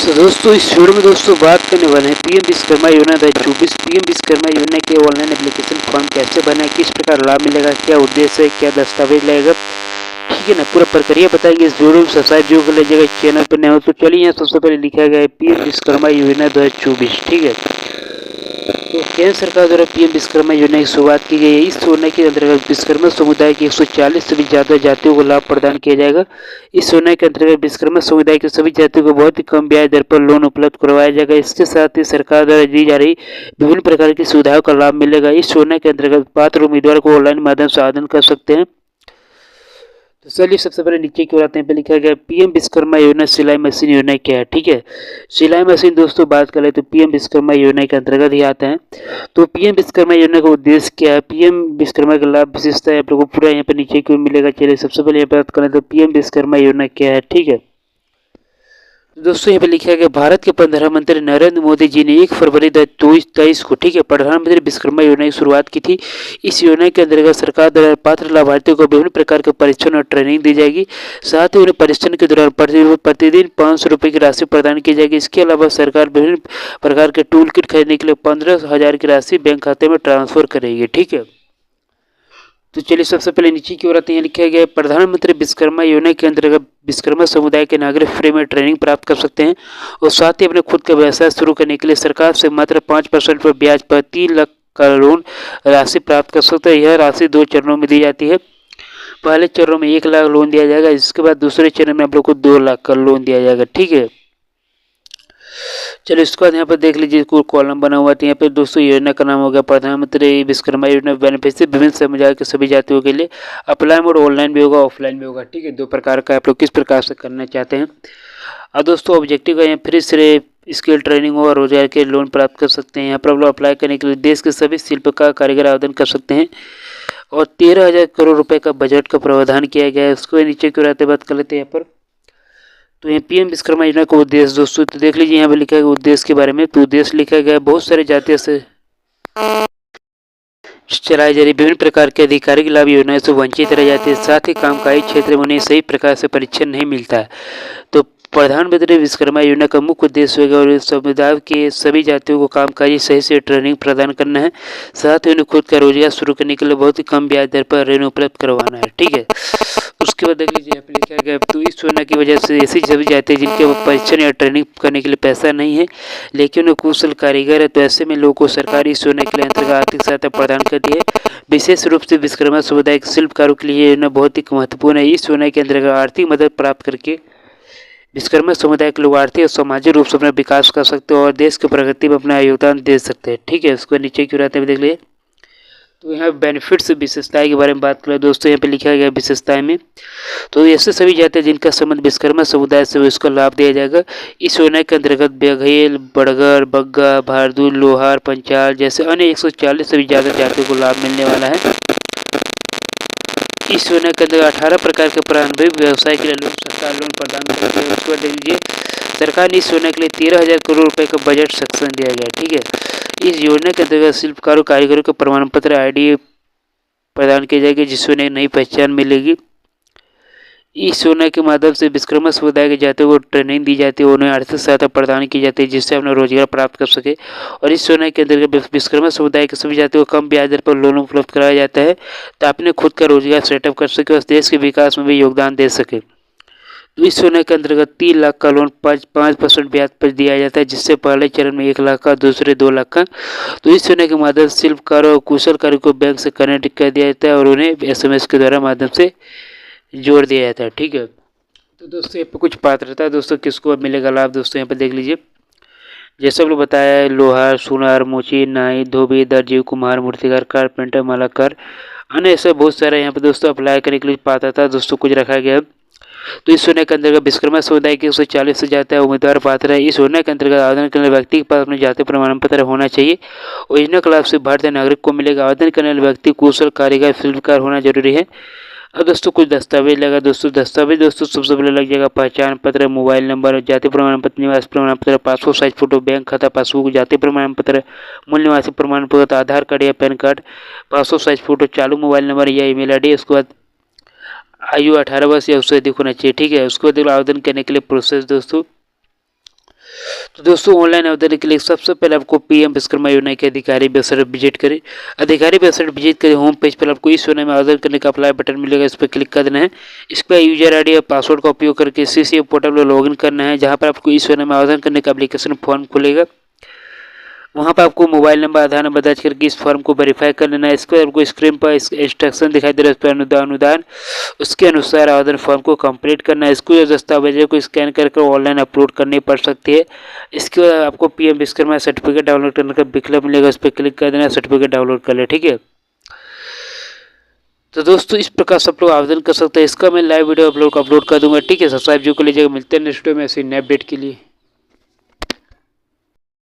तो दोस्तों इस वीडियो में दोस्तों बात करने वाले हैं पीएम विश्वकर्मा योजना 2024। पीएम विश्वकर्मा योजना के ऑनलाइन एप्लीकेशन फॉर्म कैसे भरना है, किस प्रकार लाभ मिलेगा, क्या उद्देश्य है, क्या दस्तावेज लगेगा, ठीक है ना, पूरा प्रक्रिया बताएंगे। इस वीडियो में सब्सक्राइब जरूर कर लीजिएगा, चैनल पर नए हो तो चलिए। यहाँ सबसे पहले लिखा गया है पीएम विश्वकर्मा योजना 2024, ठीक है। तो केंद्र सरकार द्वारा पीएम विश्वकर्मा योजना की शुरुआत की गई है। इस योजना के अंतर्गत विश्वकर्मा समुदाय की 140 से भी ज़्यादा जातियों को लाभ प्रदान किया जाएगा। इस योजना के अंतर्गत विश्वकर्मा समुदाय की सभी जातियों को बहुत ही कम ब्याज दर पर लोन उपलब्ध करवाया जाएगा। इसके साथ ही सरकार द्वारा दी जा रही विभिन्न प्रकार की सुविधाओं का लाभ मिलेगा। इस योजना के अंतर्गत पात्र उम्मीदवार को ऑनलाइन माध्यम से आवेदन कर सकते हैं। तो चलिए सबसे पहले नीचे की ओर आते हैं। पे लिखा गया पीएम विश्वकर्मा योजना सिलाई मशीन योजना क्या है, ठीक है। सिलाई मशीन दोस्तों बात करें तो पीएम विश्वकर्मा योजना के अंतर्गत ही आता है। तो पीएम विश्वकर्मा योजना का उद्देश्य क्या है, पीएम विश्वकर्मा का लाभ विशेषता आप लोगों को पूरा यहाँ पर नीचे की ओर मिलेगा। चलिए सबसे पहले यहाँ पर बात करें तो पीएम विश्वकर्मा योजना क्या है, ठीक है। दोस्तों यहाँ पे लिखा गया भारत के प्रधानमंत्री नरेंद्र मोदी जी ने 1 फरवरी 2023 को, ठीक है, प्रधानमंत्री विश्वकर्मा योजना की शुरुआत की थी। इस योजना के अंतर्गत सरकार द्वारा पात्र लाभार्थियों को विभिन्न प्रकार के परीक्षण और ट्रेनिंग दी जाएगी। साथ ही उन्हें परीक्षण के दौरान प्रतिदिन 500 रुपये की राशि प्रदान की जाएगी। इसके अलावा सरकार विभिन्न प्रकार के टूल किट खरीदने के लिए 15,000 की राशि बैंक खाते में ट्रांसफर करेगी, ठीक है। तो चलिए सबसे पहले नीचे की ओर आते हैं। लिखा गया है प्रधानमंत्री विश्वकर्मा योजना के अंतर्गत विश्वकर्मा समुदाय के नागरिक फ्री में ट्रेनिंग प्राप्त कर सकते हैं और साथ ही अपने खुद का व्यवसाय शुरू करने के लिए सरकार से मात्र 5% पर ब्याज पर 3 लाख का लोन राशि प्राप्त कर सकते हैं। यह राशि 2 चरणों में दी जाती है। पहले चरण में 1 लाख लोन दिया जाएगा, इसके बाद दूसरे चरण में आप लोग को 2 लाख का लोन दिया जाएगा, ठीक है। चलो इसके बाद यहाँ पर देख लीजिए कोई कॉलम बना हुआ है। यहाँ पे दोस्तों योजना का नाम हो गया प्रधानमंत्री विश्वकर्मा योजना बेनिफिशियरी विभिन्न समुदाय के सभी जातियों के लिए। अप्लाई मोड ऑनलाइन भी होगा, ऑफलाइन भी होगा, ठीक है। 2 प्रकार का आप लोग किस प्रकार से करना चाहते हैं। और दोस्तों ऑब्जेक्टिव का यहाँ फ्री से स्किल ट्रेनिंग और रोजगार के लोन प्राप्त कर सकते हैं। यहाँ पर आप लोग अप्लाई करने के लिए देश के सभी शिल्पकार कारीगर आवेदन कर सकते हैं और 13,000 करोड़ रुपये का बजट का प्रावधान किया गया है। उसको नीचे क्यों रहते बात कर लेते हैं यहाँ पर। तो ये पीएम विश्वकर्मा योजना का उद्देश्य दोस्तों तो देख लीजिए यहाँ पे लिखा है उद्देश्य के बारे में। तो उद्देश्य लिखा गया है बहुत सारे जातियों से चलाई जा रही विभिन्न प्रकार के आधिकारिक लाभ योजनाएं से वंचित रह जाते हैं। साथ ही कामकाजी क्षेत्र में उन्हें सही प्रकार से परीक्षण नहीं मिलता है। तो प्रधानमंत्री विश्वकर्मा योजना का मुख्य उद्देश्य होगा और समुदाय के सभी जातियों को कामकाजी सही से ट्रेनिंग प्रदान करना है। साथ ही उन्हें खुद का रोजगार शुरू करने के लिए बहुत ही कम ब्याज दर पर ऋण उपलब्ध करवाना है, ठीक है। उसके बाद देख लीजिए यहाँ पे लिखा गया तो इस योजना की वजह से ऐसी सभी जाते हैं जिनके परीक्षण या ट्रेनिंग करने के लिए पैसा नहीं है लेकिन उन्हें कुशल कारीगर है, तो ऐसे में लोगों को सरकार इस योजना के लिए अंतर्गत आर्थिक सहायता प्रदान करती है। विशेष रूप से विश्वकर्मा समुदाय के शिल्पकारों के लिए योजना बहुत ही महत्वपूर्ण है। इस योजना के अंतर्गत आर्थिक मदद प्राप्त करके विश्वकर्मा समुदाय के लोग आर्थिक और सामाजिक रूप से अपना विकास कर सकते हैं और देश की प्रगति में अपना योगदान दे सकते हैं, ठीक है। उसको नीचे क्यों रहते हैं देख लीजिए। तो यहाँ बेनिफिट्स विशेषताएं के बारे में बात करें दोस्तों, यहाँ पे लिखा गया विशेषताएं में तो ऐसे सभी जाते हैं जिनका संबंध विश्वकर्मा समुदाय से उसको लाभ दिया जाएगा। इस योजना के अंतर्गत बघेल, बड़गर, बग्गा, भारदूल, लोहार, पंचाल जैसे अन्य 140 से भी ज़्यादा जातियों को लाभ मिलने वाला है। इस योजना के अंतर्गत 18 प्रकार के प्रारंभिक व्यवसाय के लिए लोन सरकार लोन प्रदान करती है। उसके बाद देख लीजिए सरकार ने इस योजना के लिए 13,000 करोड़ रुपए का बजट सक्षम दिया गया, ठीक है। इस योजना के अंतर्गत शिल्पकारों कारीगरों के प्रमाण पत्र आईडी प्रदान की जाएगी जिससे उन्हें नई पहचान मिलेगी। इस योजना के माध्यम से विश्वकर्मा समुदाय के जातियों को ट्रेनिंग दी जाती है, उन्हें आर्थिक सहायता प्रदान की जाती है जिससे अपना रोजगार प्राप्त कर सके। और इस योजना के अंतर्गत विश्वकर्मा समुदाय के सभी जातियों को कम ब्याज दर पर लोन उपलब्ध कराया जाता है ताकि अपने खुद का रोजगार सेटअप कर सके और देश के विकास में भी योगदान दे सके। तो इस योजना के अंतर्गत 3 लाख का लोन 5% ब्याज पर दिया जाता है जिससे पहले चरण में 1 लाख का, दूसरे 2 लाख का। तो इस योजना के माध्यम से शिल्पकारों और कुशल कार्यों को बैंक से कनेक्ट कर दिया जाता है और उन्हें SMS के द्वारा माध्यम से जोड़ दिया जाता है, ठीक है। तो दोस्तों यहाँ पे कुछ पात्रता है दोस्तों किसको मिलेगा लाभ दोस्तों यहाँ पे देख लीजिए। जैसे हम लोग बताया है लोहार, सुनार, मोची, नाई, धोबी, दर्जी, कुम्हार, मूर्तिकार, कारपेंटर, मालाकार अन्य ऐसे बहुत सारे यहाँ पे दोस्तों अप्लाई करने के लिए पात्रता दोस्तों कुछ रखा गया है। तो इस योजना के अंतर्गत विश्वकर्मा समुदाय के 140 से जाता है उम्मीदवार पात्र है। इस योजना के अंतर्गत आवेदन करने वाले व्यक्ति के पास अपने जाति प्रमाण पत्र होना चाहिए और योजना का लाभ सिर्फ भारतीय नागरिक को मिलेगा। आवेदन करने वाले व्यक्ति कुशल कारीगर शिल्पकार होना जरूरी है। अब दोस्तों कुछ दस्तावेज लगा दोस्तों। दस्तावेज दोस्तों सबसे पहले लग जाएगा पहचान पत्र, मोबाइल नंबर, जाति प्रमाण पत्र, निवास प्रमाण पत्र, पासपोर्ट साइज फोटो, बैंक खाता पासबुक, जाति प्रमाण पत्र, मूल निवासी प्रमाण पत्र, आधार कार्ड या pan card, passport size photo, चालू मोबाइल नंबर या ईमेल आईडी। उसके बाद आयु 18 वर्ष या उससे अधिक होना चाहिए, ठीक है। उसके बाद आवेदन करने के लिए प्रोसेस दोस्तों तो दोस्तों ऑनलाइन आवेदन के लिए सबसे पहले आपको पीएम विश्वकर्मा योजना के अधिकारी वेबसाइट विजिट करें। अधिकारी वेबसाइट विजिट करें, होम पेज पर आपको इस योजना में आवेदन करने का अप्लाई बटन मिलेगा, इस पर क्लिक कर देना है। इस पर यूजर आईडी और पासवर्ड का उपयोग करके सीसीएफ पोर्टल में लॉगिन करना है, जहाँ पर आपको इस योजना में आवेदन करने का एप्लीकेशन फॉर्म खुलेगा। वहाँ पर आपको मोबाइल नंबर, आधार नंबर दर्ज करके इस फॉर्म को वेरीफाई कर लेना है। इसके बाद आपको स्क्रीन पर इंस्ट्रक्शन दिखाई दे रहा है, उस पर अनुदान उसके अनुसार आवेदन फॉर्म को कंप्लीट करना है। इसको दस्तावेजों को स्कैन करके ऑनलाइन अपलोड करनी पड़ सकती है। इसके बाद आपको पीएम विश्वकर्मा सर्टिफिकेट डाउनलोड करने का विकल्प मिलेगा, उस पर क्लिक कर देना, सर्टिफिकेट डाउनलोड कर ले। ठीक है, तो दोस्तों इस प्रकार सब लोग आवेदन कर सकते हैं। इसका मैं लाइव वीडियो अपलोड कर दूंगा। ठीक है, सब्सक्राइब जो कर लीजिएगा। मिलते हैं नेक्स्ट वीडियो में ऐसे नए अपडेट के लिए।